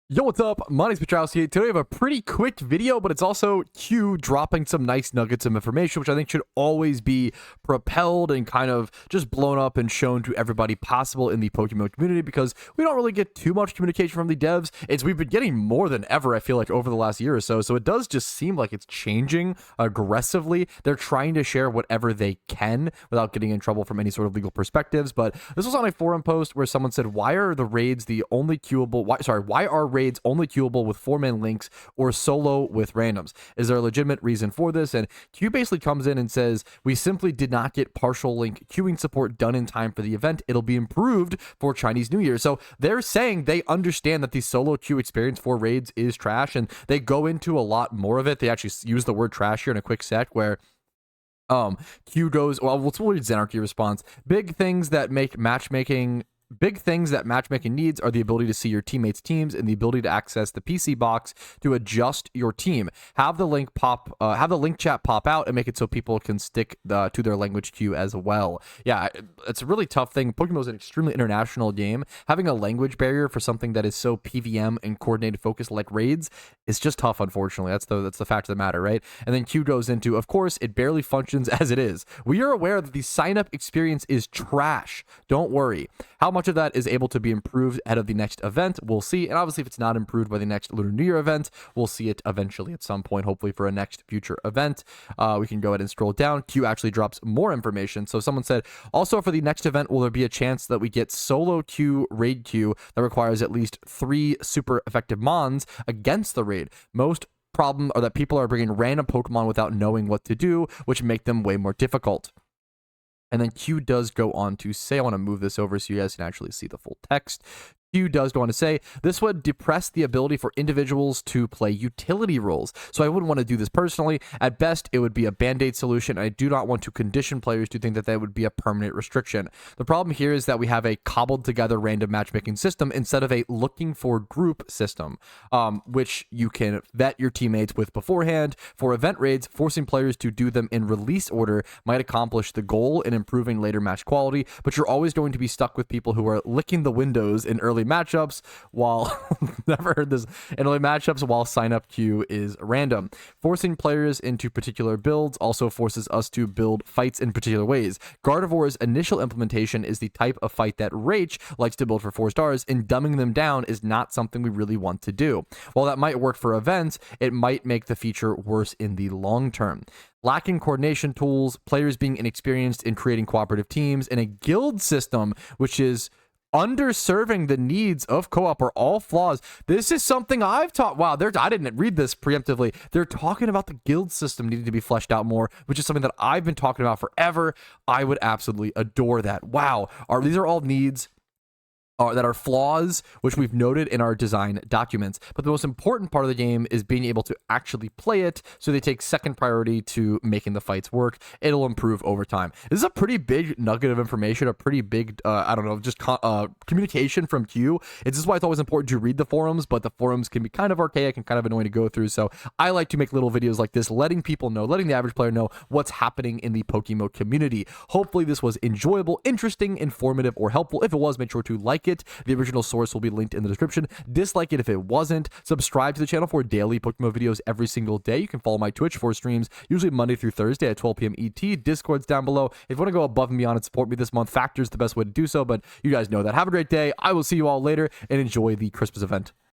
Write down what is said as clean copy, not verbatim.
Yo, what's up? My name's Patrouski. Today we have a pretty quick video, but it's also Q dropping some nice nuggets of information, which I think should always be propelled and kind of just blown up and shown to everybody possible in the Pokemon community, because we don't really get too much communication from the devs. We've been getting more than ever, I feel like, over the last year or so. So it does just seem like it's changing aggressively. They're trying to share whatever they can without getting in trouble from any sort of legal perspectives. But this was on a forum post where someone said, why are the raids the only queuable? Why are raids only queuable with 4-man links or solo with randoms? Is there a legitimate reason for this? And Q basically comes in and says, we simply did not get partial link queuing support done in time for the event. It'll be improved for Chinese New Year. So they're saying they understand that the solo queue experience for raids is trash, and they go into a lot more of it. They actually use the word trash here in a quick sec where Q goes, well, we'll read Zenarchy response. Big things that matchmaking needs are the ability to see your teammates' teams and the ability to access the PC box to adjust your team. Have the link chat pop out and make it so people can stick to their language queue as well. Yeah, it's a really tough thing. Pokemon is an extremely international game. Having a language barrier for something that is so PVM and coordinated focused like raids is just tough, unfortunately. That's the fact of the matter, right? And then Q goes into, of course, it barely functions as it is. We are aware that the sign-up experience is trash. Don't worry. How much of that is able to be improved ahead of the next event, we'll see. And obviously, if it's not improved by the next Lunar New Year event, we'll see it eventually at some point, hopefully for a next future event. We can go ahead and scroll down. Q actually drops more information. So someone said, also for the next event, will there be a chance that we get solo queue, raid queue that requires at least 3 super effective mons against the raid? Most problem are that people are bringing random Pokemon without knowing what to do, which make them way more difficult. And then Q does go on to say, I want to move this over so you guys can actually see the full text. Q does go on to say, this would depress the ability for individuals to play utility roles. So I wouldn't want to do this personally. At best, it would be a band-aid solution. I do not want to condition players to think that that would be a permanent restriction. The problem here is that we have a cobbled together random matchmaking system instead of a looking for group system, which you can vet your teammates with beforehand. For event raids, forcing players to do them in release order might accomplish the goal in improving later match quality, but you're always going to be stuck with people who are licking the windows in early matchups while never heard this in early matchups while sign up queue is random. Forcing players into particular builds also forces us to build fights in particular ways. Gardevoir's initial implementation is the type of fight that Rach likes to build for 4 stars, and dumbing them down is not something we really want to do. While that might work for events, it might make the feature worse in the long term. Lacking coordination tools, players being inexperienced in creating cooperative teams, and a guild system which is underserving the needs of co-op are all flaws. This is something I've taught. Wow, I didn't read this preemptively. They're talking about the guild system needing to be fleshed out more, which is something that I've been talking about forever. I would absolutely adore that. Wow, these are all needs that are flaws, which we've noted in our design documents. But the most important part of the game is being able to actually play it, so they take second priority to making the fights work. It'll improve over time. This is a pretty big nugget of information, a pretty big, communication from Q. This is why it's always important to read the forums, but the forums can be kind of archaic and kind of annoying to go through. So I like to make little videos like this, letting people know, letting the average player know what's happening in the PokeMMO community. Hopefully this was enjoyable, interesting, informative, or helpful. If it was, make sure to like it. The original source will be linked in the description. Dislike it if it wasn't. Subscribe to the channel for daily PokeMMO videos every single day. You can follow my Twitch for streams, usually Monday through Thursday at 12 p.m. ET. Discord's down below. If you want to go above and beyond and support me this month, Factor's the best way to do so, but you guys know that. Have a great day. I will see you all later, and enjoy the Christmas event.